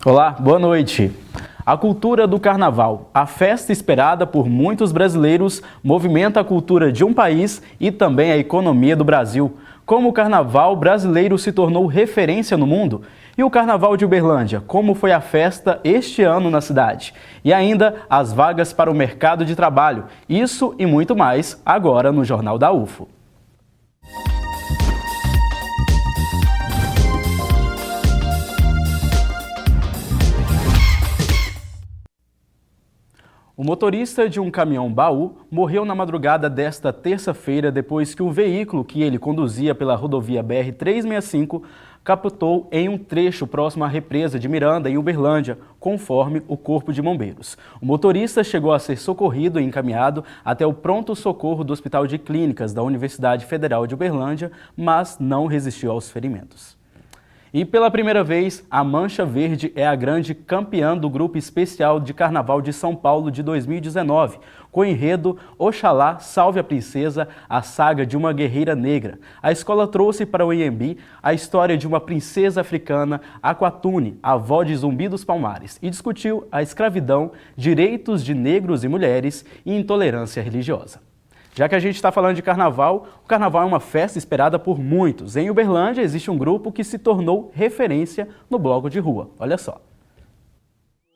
Olá, boa noite. A cultura do carnaval, a festa esperada por muitos brasileiros, movimenta a cultura de um país e também a economia do Brasil. Como o carnaval brasileiro se tornou referência no mundo? E o Carnaval de Uberlândia, como foi a festa este ano na cidade? E ainda as vagas para o mercado de trabalho. Isso e muito mais agora no Jornal da UFO. O motorista de um caminhão-baú morreu na madrugada desta terça-feira depois que o veículo que ele conduzia pela rodovia BR-365 capotou em um trecho próximo à represa de Miranda, em Uberlândia, conforme o Corpo de Bombeiros. O motorista chegou a ser socorrido e encaminhado até o pronto-socorro do Hospital de Clínicas da Universidade Federal de Uberlândia, mas não resistiu aos ferimentos. E pela primeira vez, a Mancha Verde é a grande campeã do Grupo Especial de Carnaval de São Paulo de 2019, com o enredo Oxalá Salve a Princesa, a saga de uma guerreira negra. A escola trouxe para o Inhambi a história de uma princesa africana, Aquatune, avó de Zumbi dos Palmares, e discutiu a escravidão, direitos de negros e mulheres e intolerância religiosa. Já que a gente está falando de carnaval, o carnaval é uma festa esperada por muitos. Em Uberlândia existe um grupo que se tornou referência no bloco de rua. Olha só.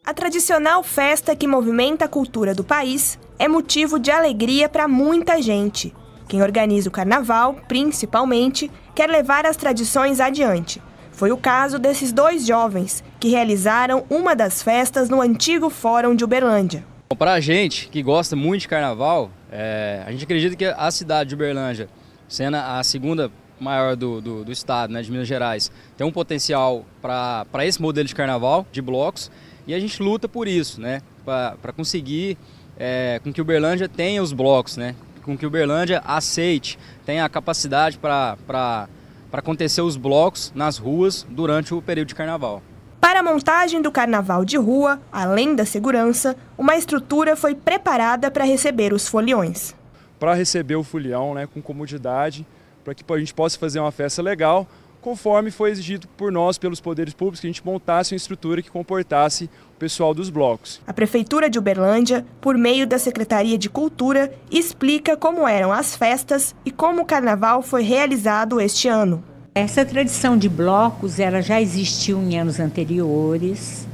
A tradicional festa que movimenta a cultura do país é motivo de alegria para muita gente. Quem organiza o carnaval, principalmente, quer levar as tradições adiante. Foi o caso desses dois jovens que realizaram uma das festas no antigo Fórum de Uberlândia. Para a gente que gosta muito de carnaval, a gente acredita que a cidade de Uberlândia, sendo a segunda maior do estado, né, de Minas Gerais, tem um potencial para esse modelo de carnaval, de blocos, e a gente luta por isso, né, para conseguir com que Uberlândia tenha os blocos, né, com que Uberlândia aceite, tenha a capacidade para acontecer os blocos nas ruas durante o período de carnaval. Para a montagem do carnaval de rua, além da segurança, uma estrutura foi preparada para receber os foliões. Para receber o folião, né, com comodidade, para que a gente possa fazer uma festa legal, conforme foi exigido por nós, pelos poderes públicos, que a gente montasse uma estrutura que comportasse o pessoal dos blocos. A Prefeitura de Uberlândia, por meio da Secretaria de Cultura, explica como eram as festas e como o carnaval foi realizado este ano. Essa tradição de blocos ela já existiu em anos anteriores,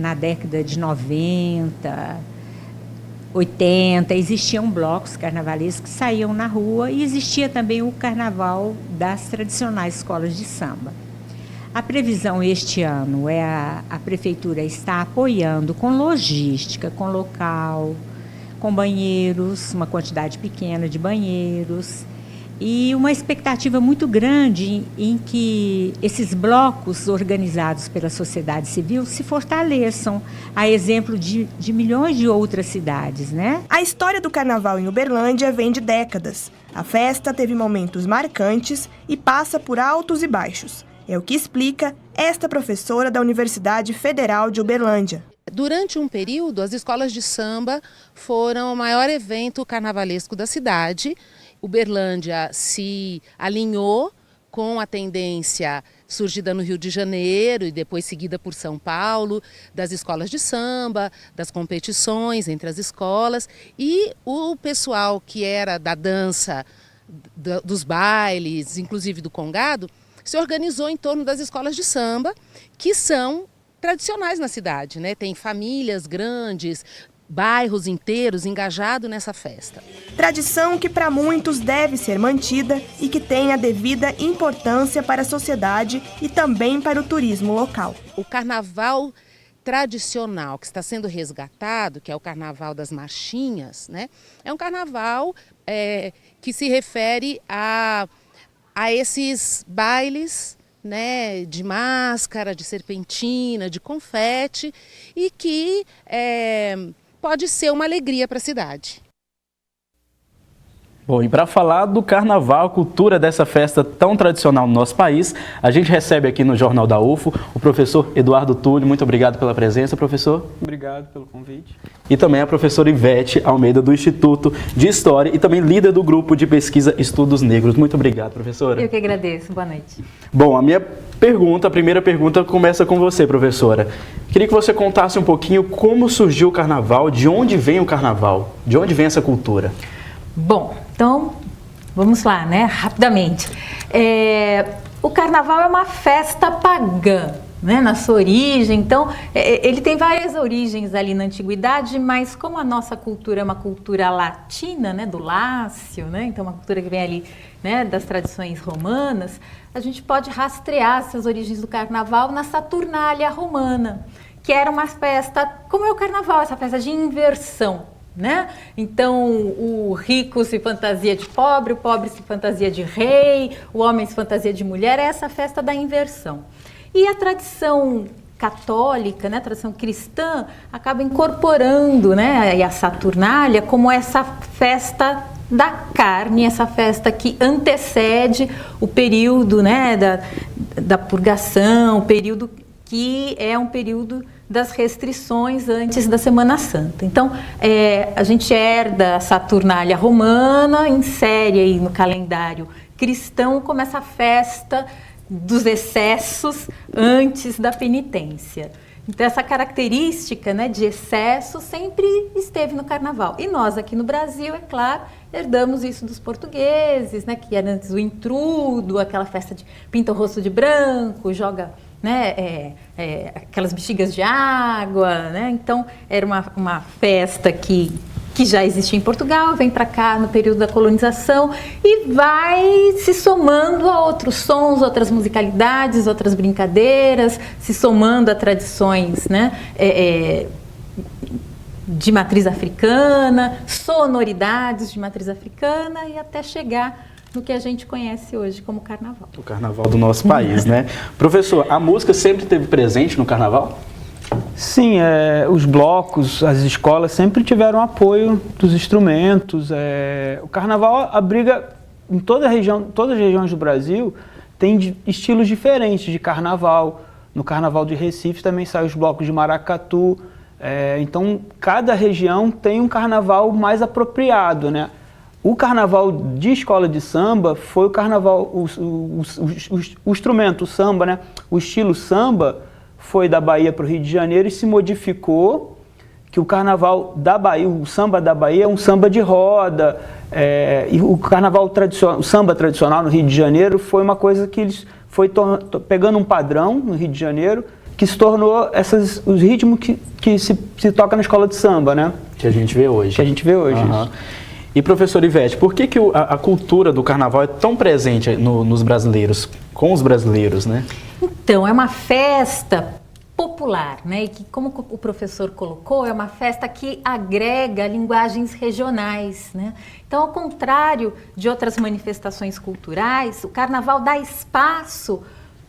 na década de 90, 80, existiam blocos carnavalescos que saíam na rua e existia também o carnaval das tradicionais escolas de samba. A previsão este ano é a Prefeitura está apoiando com logística, com local, com banheiros, uma quantidade pequena de banheiros, e uma expectativa muito grande em que esses blocos organizados pela sociedade civil se fortaleçam, a exemplo de milhões de outras cidades, né? A história do carnaval em Uberlândia vem de décadas. A festa teve momentos marcantes e passa por altos e baixos. É o que explica esta professora da Universidade Federal de Uberlândia. Durante um período, as escolas de samba foram o maior evento carnavalesco da cidade. Uberlândia se alinhou com a tendência surgida no Rio de Janeiro e depois seguida por São Paulo, das escolas de samba, das competições entre as escolas, e o pessoal que era da dança, dos bailes, inclusive do congado, se organizou em torno das escolas de samba, que são tradicionais na cidade, né? Tem famílias grandes, bairros inteiros engajados nessa festa. Tradição que para muitos deve ser mantida e que tem a devida importância para a sociedade e também para o turismo local. O carnaval tradicional que está sendo resgatado, que é o carnaval das marchinhas, né? É um carnaval que se refere a esses bailes, né, de máscara, de serpentina, de confete, e que pode ser uma alegria para a cidade. Bom, e para falar do carnaval, a cultura dessa festa tão tradicional no nosso país, a gente recebe aqui no Jornal da UFO o professor Eduardo Túlio. Muito obrigado pela presença, professor. Obrigado pelo convite. E também a professora Ivete Almeida, do Instituto de História e também líder do grupo de pesquisa Estudos Negros. Muito obrigado, professora. Eu que agradeço. Boa noite. Bom, a primeira pergunta começa com você, professora. Queria que você contasse um pouquinho como surgiu o carnaval, de onde vem o carnaval, de onde vem essa cultura. Bom, então vamos lá, né? Rapidamente. O carnaval é uma festa pagã, né? Na sua origem. Então, ele tem várias origens ali na antiguidade, mas como a nossa cultura é uma cultura latina, né? Do Lácio, né? Então, uma cultura que vem ali, né? Das tradições romanas, a gente pode rastrear essas origens do carnaval na Saturnália romana, que era uma festa, como é o carnaval, essa festa de inversão. Né? Então, o rico se fantasia de pobre, o pobre se fantasia de rei, o homem se fantasia de mulher, é essa festa da inversão. E a tradição católica, né, a tradição cristã, acaba incorporando, né, a Saturnália como essa festa da carne, essa festa que antecede o período, né, da purgação, o período que é um período das restrições antes da Semana Santa. Então, a gente herda a Saturnália romana, insere aí no calendário cristão como essa festa dos excessos antes da penitência. Então, essa característica, né, de excesso sempre esteve no carnaval. E nós aqui no Brasil, é claro, herdamos isso dos portugueses, né, que era antes o intrudo, aquela festa de pinta o rosto de branco, joga, né, aquelas bexigas de água, né? Então era uma festa que já existia em Portugal, vem para cá no período da colonização e vai se somando a outros sons, outras musicalidades, outras brincadeiras, se somando a tradições, né, de matriz africana, sonoridades de matriz africana e até chegar no que a gente conhece hoje como carnaval. O carnaval do nosso país, né? Professor, a música sempre esteve presente no carnaval? Sim, os blocos, as escolas sempre tiveram apoio dos instrumentos. O carnaval abriga em todas as regiões do Brasil, tem estilos diferentes de carnaval. No carnaval de Recife também saem os blocos de maracatu. Então, cada região tem um carnaval mais apropriado, né? O carnaval de escola de samba foi o carnaval, o instrumento, o samba, né? O estilo samba foi da Bahia para o Rio de Janeiro e se modificou, que o carnaval da Bahia, o samba da Bahia é um samba de roda, e o carnaval tradicional, o samba tradicional no Rio de Janeiro foi uma coisa que eles foi pegando um padrão no Rio de Janeiro, que se tornou os ritmos que se toca na escola de samba, né? Que a gente vê hoje. Uhum. E, professora Ivete, por que a cultura do carnaval é tão presente nos brasileiros, com os brasileiros, né? Então, é uma festa popular, né? E que, como o professor colocou, é uma festa que agrega linguagens regionais, né? Então, ao contrário de outras manifestações culturais, o carnaval dá espaço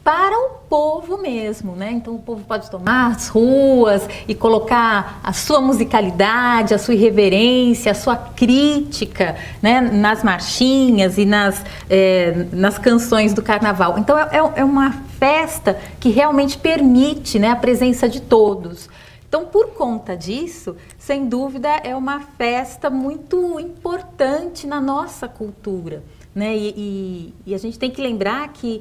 para o povo mesmo, né? Então o povo pode tomar as ruas e colocar a sua musicalidade, a sua irreverência, a sua crítica, né? Nas marchinhas e nas canções do carnaval. Então é uma festa que realmente permite, né, a presença de todos. Então, por conta disso, sem dúvida, é uma festa muito importante na nossa cultura. Né? E a gente tem que lembrar que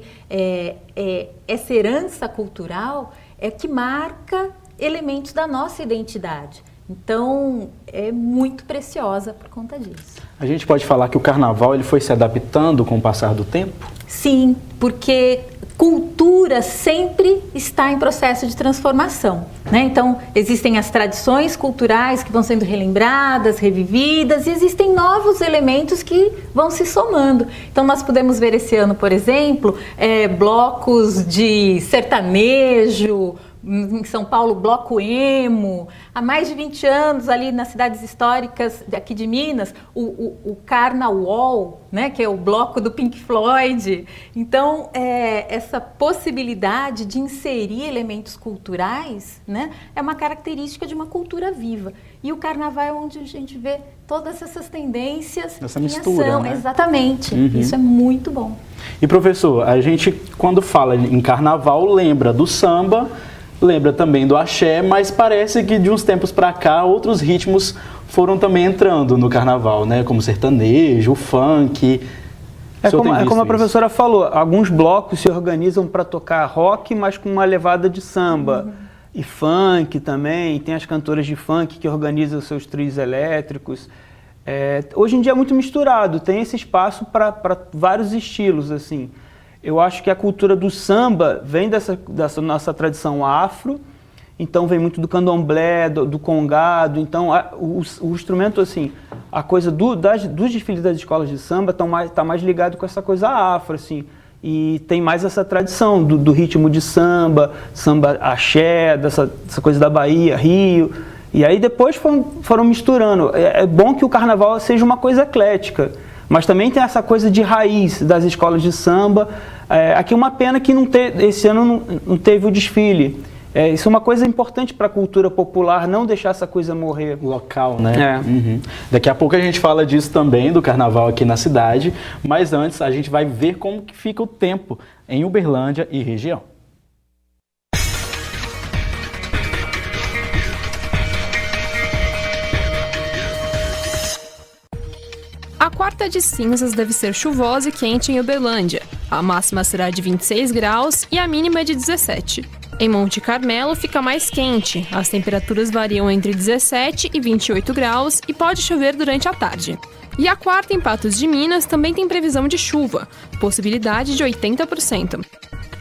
essa herança cultural é que marca elementos da nossa identidade. Então, é muito preciosa por conta disso. A gente pode falar que o carnaval ele foi se adaptando com o passar do tempo? Sim, porque cultura sempre está em processo de transformação, né? Então, existem as tradições culturais que vão sendo relembradas, revividas, e existem novos elementos que vão se somando. Então, nós podemos ver esse ano, por exemplo, blocos de sertanejo, Em São Paulo, Bloco Emo. Há mais de 20 anos, ali nas cidades históricas daqui de Minas, o Carnaval, né, que é o bloco do Pink Floyd. Então, essa possibilidade de inserir elementos culturais, né, é uma característica de uma cultura viva. E o Carnaval é onde a gente vê todas essas tendências essa em mistura, ação. né? Exatamente. Uhum. Isso é muito bom. E professor, a gente quando fala em carnaval lembra do samba, lembra também do axé, mas parece que de uns tempos para cá outros ritmos foram também entrando no carnaval, né? Como sertanejo, o funk. É como a professora falou, alguns blocos se organizam para tocar rock, mas com uma levada de samba. Uhum. E funk também, tem as cantoras de funk que organizam seus trios elétricos. Hoje em dia é muito misturado, tem esse espaço para vários estilos, assim. Eu acho que a cultura do samba vem dessa nossa tradição afro, então vem muito do candomblé, do congado, então o instrumento, assim, a coisa dos desfiles das escolas de samba tá mais ligado com essa coisa afro, assim, e tem mais essa tradição do ritmo de samba axé, dessa coisa da Bahia, Rio. E aí depois foram misturando. É bom que o carnaval seja uma coisa eclética, mas também tem essa coisa de raiz das escolas de samba. Aqui é uma pena que esse ano não teve o desfile. Isso é uma coisa importante para a cultura popular, não deixar essa coisa morrer. Local, né? Uhum. Daqui a pouco a gente fala disso também, do carnaval aqui na cidade, mas antes a gente vai ver como que fica o tempo em Uberlândia e região. A quarta de cinzas deve ser chuvosa e quente em Uberlândia. A máxima será de 26 graus e a mínima de 17. Em Monte Carmelo fica mais quente. As temperaturas variam entre 17 e 28 graus e pode chover durante a tarde. E a quarta em Patos de Minas também tem previsão de chuva, possibilidade de 80%.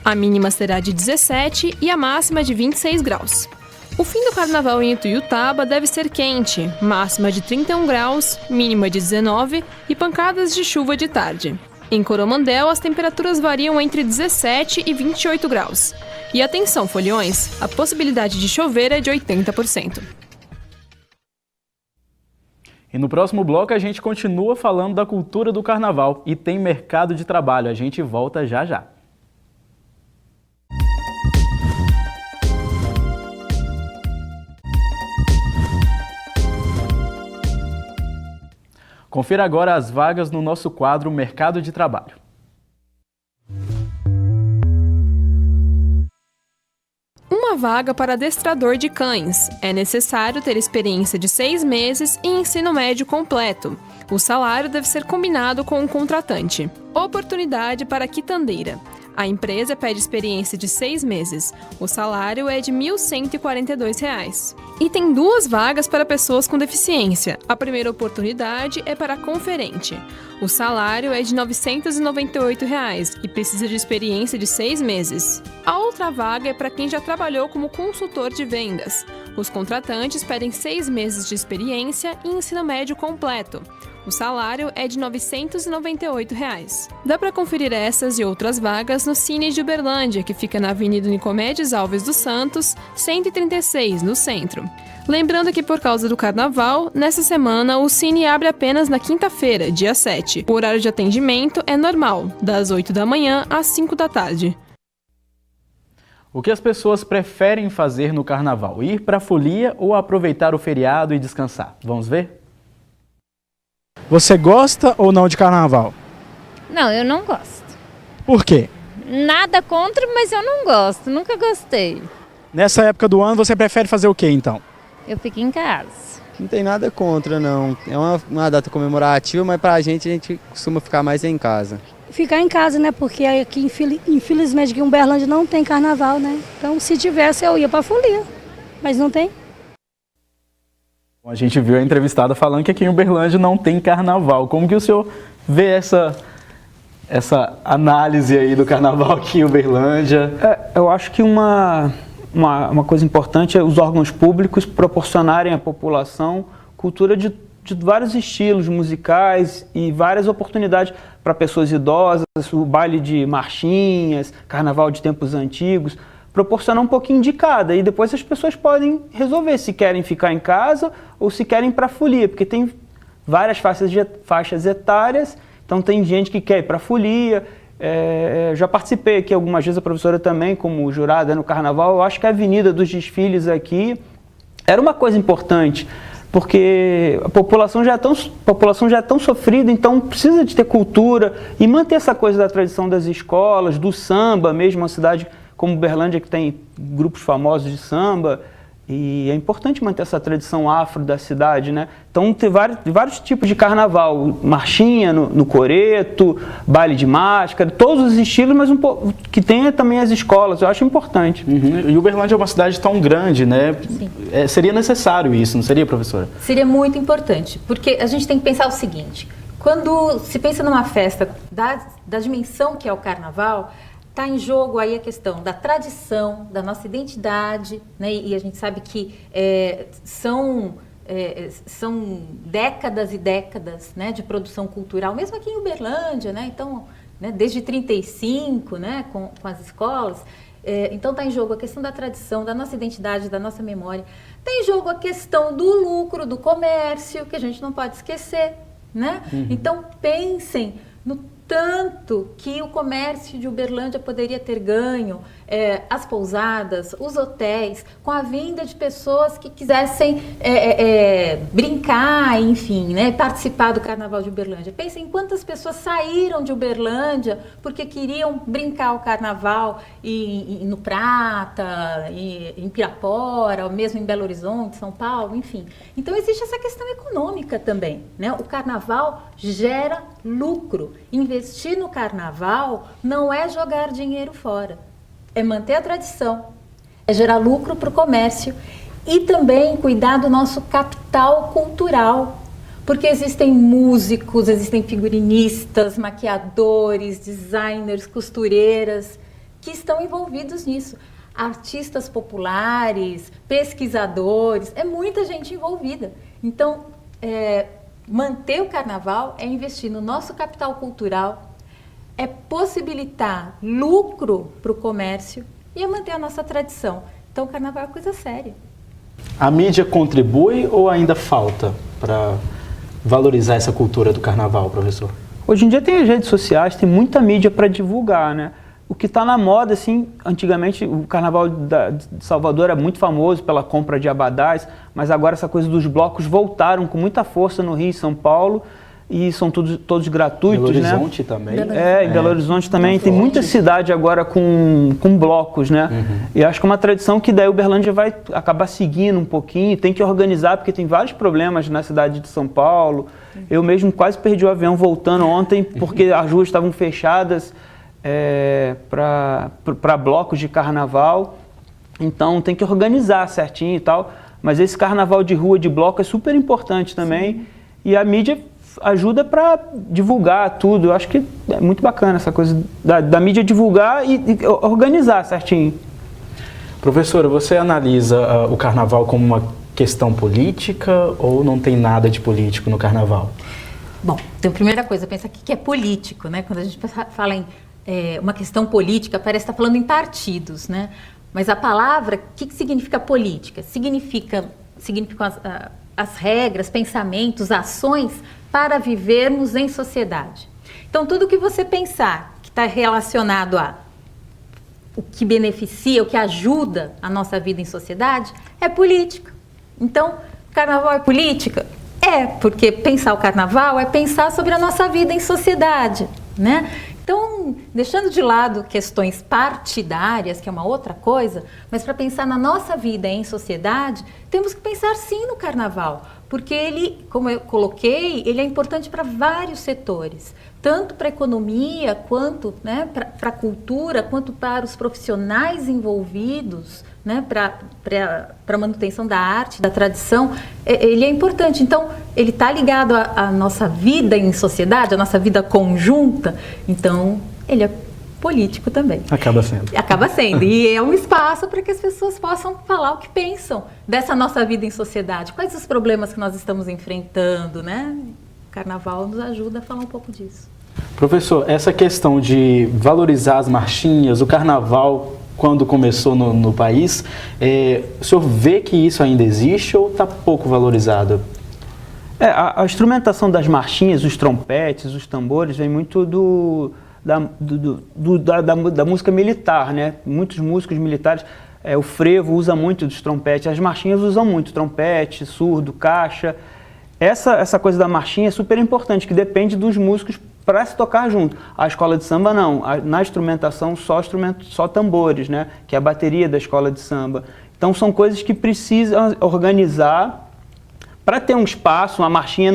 A mínima será de 17 e a máxima de 26 graus. O fim do carnaval em Ituiutaba deve ser quente, máxima de 31 graus, mínima de 19 e pancadas de chuva de tarde. Em Coromandel, as temperaturas variam entre 17 e 28 graus. E atenção, foliões, a possibilidade de chover é de 80%. E no próximo bloco a gente continua falando da cultura do carnaval e tem mercado de trabalho. A gente volta já já. Confira agora as vagas no nosso quadro Mercado de Trabalho. Uma vaga para adestrador de cães. É necessário ter experiência de 6 meses e ensino médio completo. O salário deve ser combinado com o contratante. Oportunidade para quitandeira. A empresa pede experiência de 6 meses. O salário é de R$ 1.142. E tem 2 vagas para pessoas com deficiência. A primeira oportunidade é para conferente. O salário é de R$ 998 e precisa de experiência de 6 meses. A outra vaga é para quem já trabalhou como consultor de vendas. Os contratantes pedem 6 meses de experiência e ensino médio completo. O salário é de R$ 998. Dá para conferir essas e outras vagas no Cine de Uberlândia, que fica na Avenida Nicomedes Alves dos Santos, 136, no centro. Lembrando que por causa do carnaval, nessa semana o Cine abre apenas na quinta-feira, dia 7. O horário de atendimento é normal, das 8 da manhã às 5 da tarde. O que as pessoas preferem fazer no carnaval? Ir para a folia ou aproveitar o feriado e descansar? Vamos ver? Você gosta ou não de carnaval? Não, eu não gosto. Por quê? Nada contra, mas eu não gosto, nunca gostei. Nessa época do ano você prefere fazer o quê então? Eu fico em casa. Não tem nada contra, não. É uma data comemorativa, mas pra gente, a gente costuma ficar mais em casa. Ficar em casa, né? Porque aqui, infelizmente, aqui em Uberlândia não tem carnaval, né? Então, se tivesse, eu ia pra folia. Mas não tem. A gente viu a entrevistada falando que aqui em Uberlândia não tem carnaval. Como que o senhor vê essa análise aí do carnaval aqui em Uberlândia? Eu acho que uma coisa importante é os órgãos públicos proporcionarem à população cultura de vários estilos musicais e várias oportunidades para pessoas idosas, o baile de marchinhas, carnaval de tempos antigos, proporcionar um pouquinho de cada. E depois as pessoas podem resolver se querem ficar em casa ou se querem ir para a folia, porque tem várias faixas etárias, então tem gente que quer ir para a folia. Já participei aqui algumas vezes, a professora também, como jurada no Carnaval. Eu acho que a Avenida dos Desfiles aqui era uma coisa importante, porque a população já é tão sofrida, então precisa de ter cultura e manter essa coisa da tradição das escolas, do samba mesmo, uma cidade como Uberlândia que tem grupos famosos de samba, e é importante manter essa tradição afro da cidade, né? Então tem vários tipos de carnaval, marchinha no coreto, baile de máscara, todos os estilos, mas que tenha também as escolas, eu acho importante. E Uberlândia é uma cidade tão grande, né? Seria necessário isso, não seria, professora? Seria muito importante, porque a gente tem que pensar o seguinte, quando se pensa numa festa da dimensão que é o carnaval, está em jogo aí a questão da tradição, da nossa identidade, né? E a gente sabe que são décadas e décadas, né, de produção cultural, mesmo aqui em Uberlândia, né? Então, né, desde 35, né, com as escolas. Então está em jogo a questão da tradição, da nossa identidade, da nossa memória. Está em jogo a questão do lucro, do comércio, que a gente não pode esquecer, né? Então pensem no tanto que o comércio de Uberlândia poderia ter ganho, as pousadas, os hotéis, com a vinda de pessoas que quisessem brincar, enfim, né, participar do Carnaval de Uberlândia. Pensem em quantas pessoas saíram de Uberlândia porque queriam brincar o Carnaval no Prata, em Pirapora, ou mesmo em Belo Horizonte, São Paulo, enfim. Então existe essa questão econômica também, né? O Carnaval gera lucro. Investir no Carnaval não é jogar dinheiro fora, é manter a tradição, é gerar lucro para o comércio e também cuidar do nosso capital cultural, porque existem músicos, existem figurinistas, maquiadores, designers, costureiras que estão envolvidos nisso, artistas populares, pesquisadores, é muita gente envolvida. Então, manter o Carnaval é investir no nosso capital cultural, é possibilitar lucro para o comércio e é manter a nossa tradição. Então o Carnaval é coisa séria. A mídia contribui ou ainda falta para valorizar essa cultura do Carnaval, professor? Hoje em dia tem as redes sociais, tem muita mídia para divulgar, né? O que está na moda, assim, antigamente o Carnaval de Salvador era muito famoso pela compra de abadás, mas agora essa coisa dos blocos voltaram com muita força no Rio e São Paulo e são todos gratuitos, né? Belo Horizonte também. Em Belo Horizonte também. Tem muita cidade agora com blocos, né? E acho que é uma tradição que daí Uberlândia vai acabar seguindo um pouquinho, tem que organizar, porque tem vários problemas na cidade de São Paulo. Eu mesmo quase perdi o avião voltando ontem, porque as ruas estavam fechadas para blocos de carnaval, então tem que organizar certinho e tal, mas esse carnaval de rua, de bloco, é super importante também. E a mídia ajuda para divulgar tudo. Eu acho que é muito bacana essa coisa da mídia divulgar e organizar certinho. Professora, você analisa o carnaval como uma questão política ou não tem nada de político no carnaval? Bom, então a primeira coisa, pensa que é político, né? Quando a gente fala em uma questão política, parece estar falando em partidos, né? Mas a palavra, o que significa política? Significam as regras, pensamentos, ações para vivermos em sociedade. Então, tudo que você pensar que está relacionado a o que beneficia, o que ajuda a nossa vida em sociedade, é política. Então, carnaval é política? Porque pensar o carnaval é pensar sobre a nossa vida em sociedade, né? Então, deixando de lado questões partidárias, que é uma outra coisa, mas para pensar na nossa vida em sociedade, temos que pensar sim no carnaval, porque ele, como eu coloquei, ele é importante para vários setores, tanto para a economia, quanto, né, para a cultura, quanto para os profissionais envolvidos, né, para a manutenção da arte, da tradição. Ele é importante. Então, ele está ligado à nossa vida em sociedade, à nossa vida conjunta. Então, ele é político também. Acaba sendo. Acaba sendo. E é um espaço para que as pessoas possam falar o que pensam dessa nossa vida em sociedade. Quais os problemas que nós estamos enfrentando, né? O Carnaval nos ajuda a falar um pouco disso. Professor, essa questão de valorizar as marchinhas, o Carnaval quando começou no país. O senhor vê que isso ainda existe ou está pouco valorizado? A instrumentação das marchinhas, os trompetes, os tambores, vem muito da música militar, né? Muitos músicos militares, o frevo usa muito dos trompetes, as marchinhas usam muito trompete, surdo, caixa. Essa coisa da marchinha é super importante, que depende dos músicos para se tocar junto. A escola de samba não, na instrumentação só tambores, né? Que é a bateria da escola de samba. Então são coisas que precisam organizar para ter um espaço. A marchinha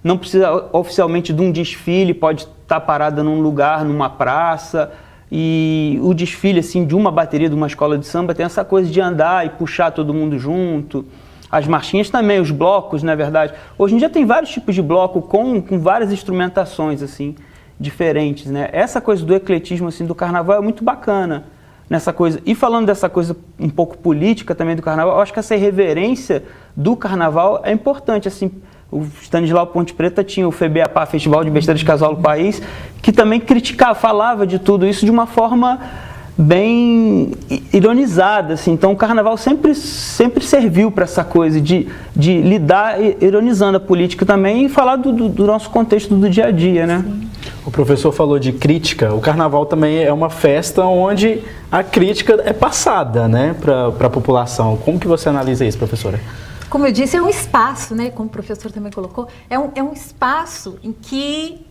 não precisa oficialmente de um desfile, pode estar parada num lugar, numa praça. E o desfile assim, de uma bateria de uma escola de samba tem essa coisa de andar e puxar todo mundo junto. As marchinhas também, os blocos, na verdade. Hoje em dia tem vários tipos de bloco com várias instrumentações assim, diferentes, né? Essa coisa do ecletismo assim, do carnaval é muito bacana. Nessa coisa. E falando dessa coisa um pouco política também do carnaval, eu acho que essa irreverência do carnaval é importante. Assim, o Stanislau Ponte Preta tinha o FEBEAPA, Festival de Besteiras Casual do País, que também criticava, falava de tudo isso de uma forma bem ironizada, assim. Então o carnaval sempre serviu para essa coisa de lidar ironizando a política também e falar do nosso contexto do dia a dia, né? Sim. O professor falou de crítica. O carnaval também é uma festa onde a crítica é passada, né, para a população. Como que você analisa isso, professora? Como eu disse, é um espaço, né, como o professor também colocou, é um espaço em que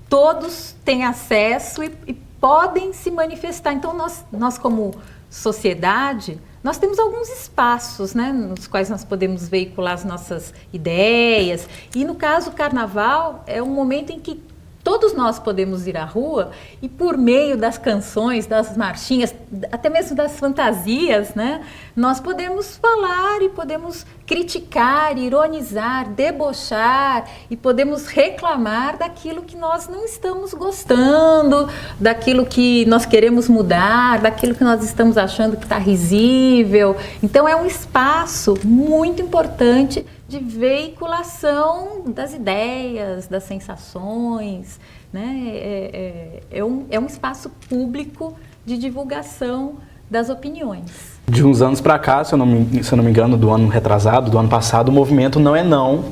todos têm acesso e podem se manifestar. Então, nós como sociedade, nós temos alguns espaços, né, nos quais nós podemos veicular as nossas ideias. E, no caso, o carnaval é um momento em que todos nós podemos ir à rua e, por meio das canções, das marchinhas, até mesmo das fantasias, né, nós podemos falar e podemos criticar, ironizar, debochar e podemos reclamar daquilo que nós não estamos gostando, daquilo que nós queremos mudar, daquilo que nós estamos achando que está risível. Então, é um espaço muito importante de veiculação das ideias, das sensações, né? É um espaço público de divulgação das opiniões. De uns anos para cá, se eu não me engano, do ano retrasado, do ano passado, o movimento Não é Não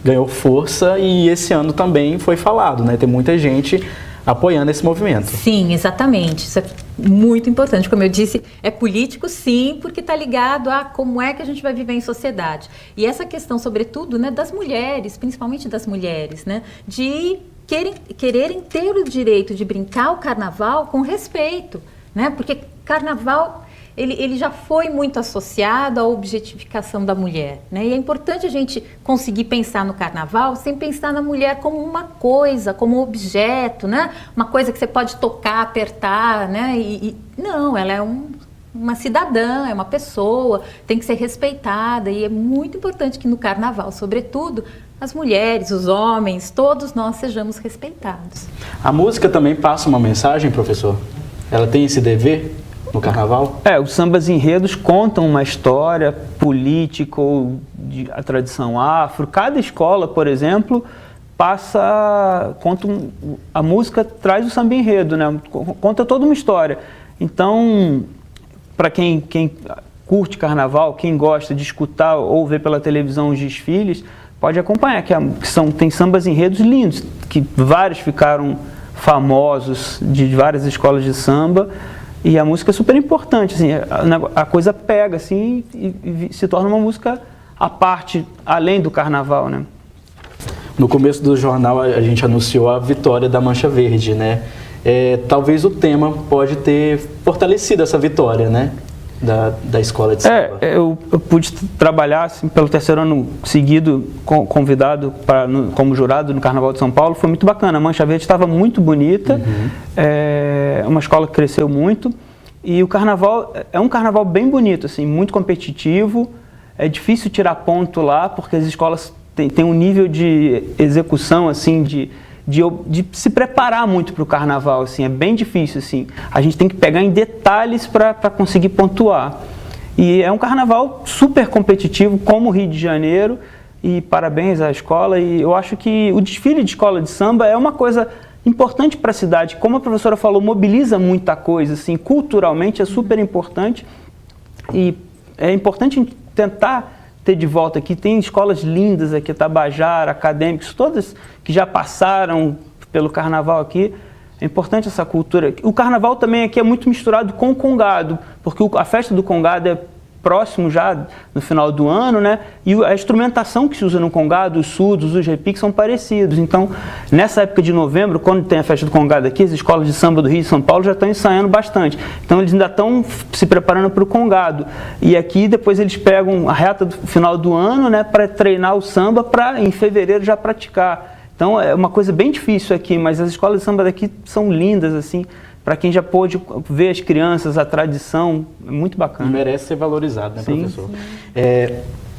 ganhou força e esse ano também foi falado, né? Tem muita gente apoiando esse movimento. Sim, exatamente. Isso é muito importante. Como eu disse, é político sim, porque está ligado a como é que a gente vai viver em sociedade. E essa questão, sobretudo, né, das mulheres, principalmente das mulheres, né, de quererem ter o direito de brincar o carnaval com respeito, né, porque carnaval ele já foi muito associado à objetificação da mulher, né? E é importante a gente conseguir pensar no carnaval sem pensar na mulher como uma coisa, como um objeto, né? Uma coisa que você pode tocar, apertar, né? Não, ela é uma cidadã, é uma pessoa, tem que ser respeitada e é muito importante que no carnaval, sobretudo, as mulheres, os homens, todos nós sejamos respeitados. A música também passa uma mensagem, professor? Ela tem esse dever no carnaval? Os sambas enredos contam uma história política ou a tradição afro. Cada escola, por exemplo, a música traz o samba enredo, né? Conta toda uma história. Então, para quem curte carnaval, quem gosta de escutar ou ver pela televisão os desfiles, pode acompanhar, tem sambas enredos lindos, que vários ficaram famosos de várias escolas de samba. E a música é super importante, assim, a coisa pega assim, e se torna uma música à parte, além do carnaval, né? No começo do jornal a gente anunciou a vitória da Mancha Verde, né? Talvez o tema pode ter fortalecido essa vitória, né? Da escola de samba. Eu pude trabalhar assim, pelo terceiro ano seguido, convidado como jurado no Carnaval de São Paulo. Foi muito bacana, a Mancha Verde estava muito bonita, uma escola que cresceu muito. E o carnaval é um carnaval bem bonito, assim, muito competitivo. É difícil tirar ponto lá, porque as escolas têm um nível de execução, assim, de se preparar muito para o carnaval, assim, é bem difícil, assim. A gente tem que pegar em detalhes para conseguir pontuar. E é um carnaval super competitivo, como o Rio de Janeiro, e parabéns à escola. E eu acho que o desfile de escola de samba é uma coisa importante para a cidade. Como a professora falou, mobiliza muita coisa, assim, culturalmente é super importante. E é importante tentar ter de volta aqui. Tem escolas lindas aqui, Tabajara, acadêmicos, todas que já passaram pelo carnaval aqui. É importante essa cultura. O carnaval também aqui é muito misturado com o congado, porque a festa do congado é próximo já no final do ano, né? E a instrumentação que se usa no congado, os surdos, os repiques são parecidos. Então, nessa época de novembro, quando tem a festa do congado aqui, as escolas de samba do Rio e São Paulo já estão ensaiando bastante. Então, eles ainda estão se preparando para o congado. E aqui, depois eles pegam a reta do final do ano, né? Para treinar o samba, para em fevereiro já praticar. Então, é uma coisa bem difícil aqui, mas as escolas de samba daqui são lindas, assim. Para quem já pôde ver as crianças, a tradição, é muito bacana. E merece ser valorizado, né, sim, professor? Sim.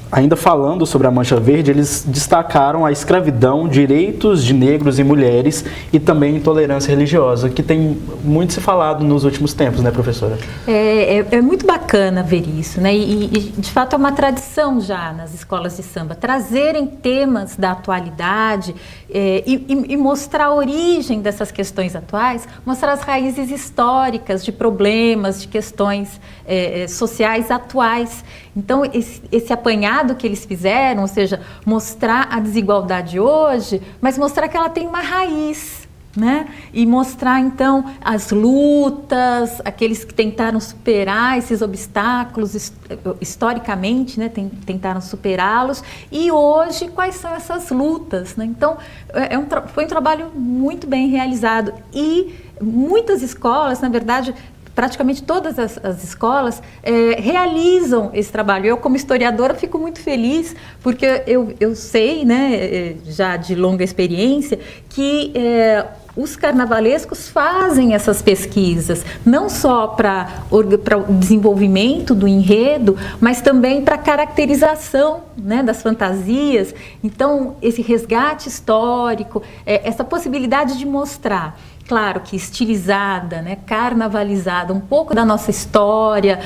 Ainda falando sobre a Mancha Verde, eles destacaram a escravidão, direitos de negros e mulheres e também intolerância religiosa, que tem muito se falado nos últimos tempos, né, professora? É muito bacana ver isso, né? E de fato é uma tradição já nas escolas de samba, trazerem temas da atualidade e mostrar a origem dessas questões atuais, mostrar as raízes históricas de problemas, de questões sociais atuais. Então, esse apanhado que eles fizeram, ou seja, mostrar a desigualdade hoje, mas mostrar que ela tem uma raiz, né? E mostrar, então, as lutas, aqueles que tentaram superar esses obstáculos historicamente, né? Tentaram superá-los, e hoje, quais são essas lutas, né? Então, foi um trabalho muito bem realizado. E muitas escolas, na verdade, praticamente todas as escolas realizam esse trabalho. Eu, como historiadora, fico muito feliz, porque eu sei, né, já de longa experiência, que os carnavalescos fazem essas pesquisas, não só para o desenvolvimento do enredo, mas também para a caracterização, né, das fantasias. Então, esse resgate histórico, essa possibilidade de mostrar, claro que estilizada, né, carnavalizada, um pouco da nossa história,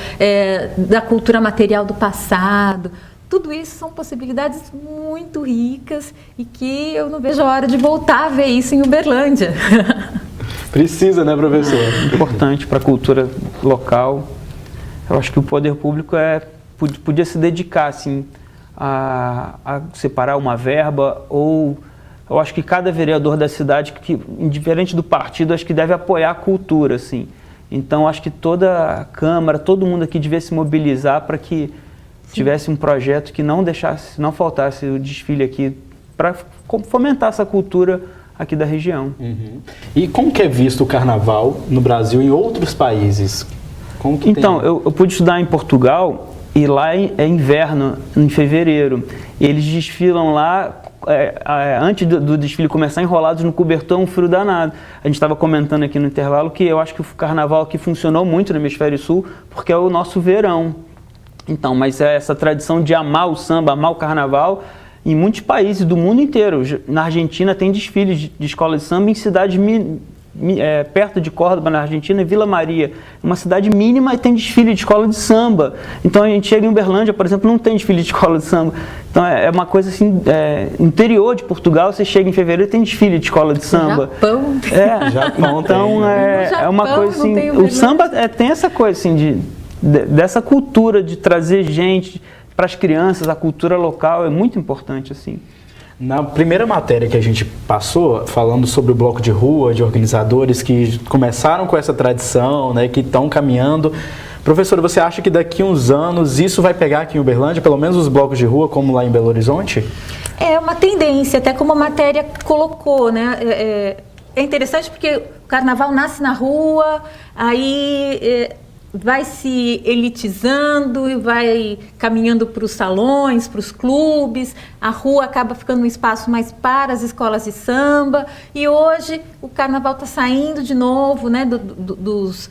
da cultura material do passado. Tudo isso são possibilidades muito ricas e que eu não vejo a hora de voltar a ver isso em Uberlândia. Precisa, né, professor? Importante para a cultura local. Eu acho que o poder público podia se dedicar assim, a separar uma verba, ou eu acho que cada vereador da cidade, indiferente do partido, acho que deve apoiar a cultura, assim. Então, acho que toda a Câmara, todo mundo aqui devia se mobilizar para que tivesse um projeto que não faltasse o desfile aqui, para fomentar essa cultura aqui da região. Uhum. E como que é visto o carnaval no Brasil e em outros países? Eu pude estudar em Portugal, e lá é inverno, em fevereiro. Eles desfilam lá, antes do desfile começar, enrolados no cobertor, um frio danado. A gente estava comentando aqui no intervalo que eu acho que o carnaval aqui funcionou muito no Hemisfério Sul, porque é o nosso verão. Então, mas essa tradição de amar o samba, amar o carnaval, em muitos países do mundo inteiro. Na Argentina tem desfiles de escola de samba em cidades perto de Córdoba, na Argentina, Vila Maria, uma cidade mínima, e tem desfile de escola de samba. Então a gente chega em Uberlândia, por exemplo, não tem desfile de escola de samba. Então é uma coisa assim, interior de Portugal, você chega em fevereiro e tem desfile de escola de samba. Japão. Japão. Então é uma coisa assim, o samba tem essa coisa assim dessa cultura de trazer gente para as crianças, a cultura local é muito importante assim. Na primeira matéria que a gente passou, falando sobre o bloco de rua, de organizadores que começaram com essa tradição, né, que estão caminhando. Professora, você acha que daqui a uns anos isso vai pegar aqui em Uberlândia, pelo menos os blocos de rua, como lá em Belo Horizonte? É uma tendência, até como a matéria colocou, né? É interessante porque o carnaval nasce na rua, aí vai se elitizando e vai caminhando para os salões, para os clubes, a rua acaba ficando um espaço mais para as escolas de samba, e hoje o carnaval está saindo de novo, né, dos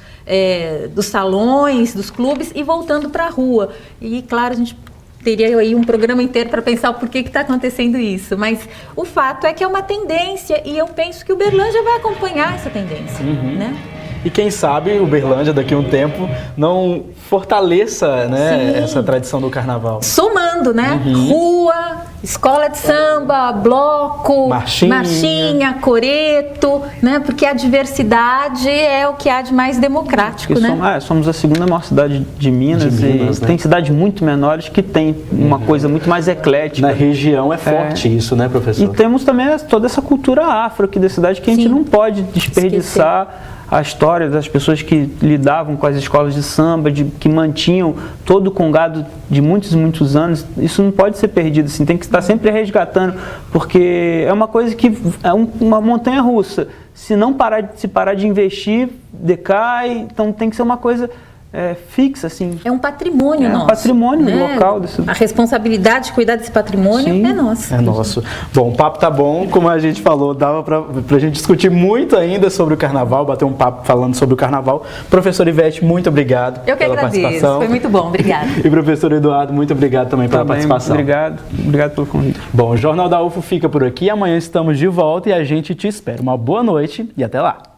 salões, dos clubes, e voltando para a rua. E claro, a gente teria aí um programa inteiro para pensar o porquê que está acontecendo isso, mas o fato é que é uma tendência, e eu penso que o Uberlândia vai acompanhar essa tendência, né? e quem sabe Uberlândia daqui a um tempo não fortaleça, né, essa tradição do carnaval. Somando, né? Rua, escola de samba, bloco, marchinha, coreto, né? Porque a diversidade é o que há de mais democrático, né? Somos a segunda maior cidade de Minas, e né? Tem cidades muito menores que tem uma coisa muito mais eclética. Na região é forte isso, né, professor? E temos também toda essa cultura afro aqui da cidade que a gente não pode desperdiçar. A história das pessoas que lidavam com as escolas de samba, que mantinham todo o congado de muitos e muitos anos, isso não pode ser perdido, assim, tem que estar sempre resgatando, porque é uma coisa que é uma montanha russa. Se parar de investir, decai, então tem que ser uma coisa fixa, assim. É um patrimônio nosso. É um patrimônio local. A responsabilidade de cuidar desse patrimônio é nossa. É nosso. Bom, o papo tá bom, como a gente falou, dava pra gente discutir muito ainda sobre o carnaval, bater um papo falando sobre o carnaval. Professor Ivete, muito obrigado pela participação. Foi muito bom, obrigado. E professor Eduardo, muito obrigado também pela participação. Obrigado pelo convite. Bom, o Jornal da UFO fica por aqui, amanhã estamos de volta e a gente te espera. Uma boa noite e até lá.